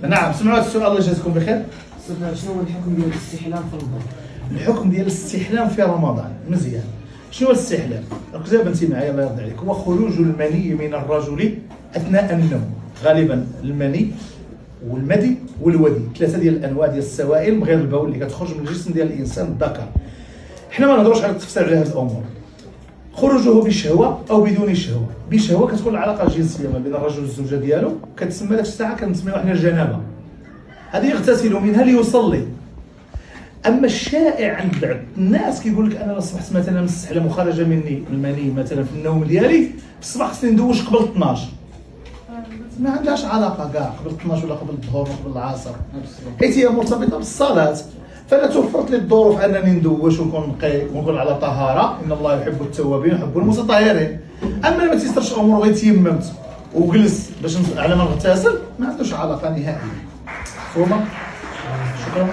نعم سمعوا هذا السؤال الله يجازيكم بخير. شنو هو الحكم ديال الاستحلام في رمضان؟ الحكم ديال الاستحلام في رمضان مزيان. شنو هو الاستحلام؟ ركز بنتي معايا الله يرضي عليك. هو خروج المني من الرجل اثناء النوم، غالبا المني والمدي والودي، ثلاثه ديال الانواع ديال السوائل من غير البول اللي كتخرج من الجسم ديال الانسان الذكر. حنا ما نهضروش على التفسير على هذه الامور. خروجه بشهوه او بدون شهوه، بشهوه كتكون العلاقه الجنسيه ما بين الرجل والزوجه ديالو، كتسمى ديك الساعه كنسميوها حنا الجنابه. هذه يغتسل منها ليصلي. اما الشائع عند بعض الناس كيقول لك انا لا صبحت مثلا مستحلم وخرج مني المني مثلا في النوم ديالي، في الصباح خصني ندوش قبل 12. ما عندهاش علاقه كاع قبل 12 ولا قبل الظهر ولا قبل العصر، حيت هي مرتبطه بالصلاه. فلا توفرت لي الظروف انني ندوش ونكون نقي ونكون على طهاره، ان الله يحب التوابين ويحب المتطهرين. اما ما تيسرش امور غير تيممت وجلس باش على ما نغتسل، ما عندوش علاقه نهائيا. مفهومه؟ شكرا.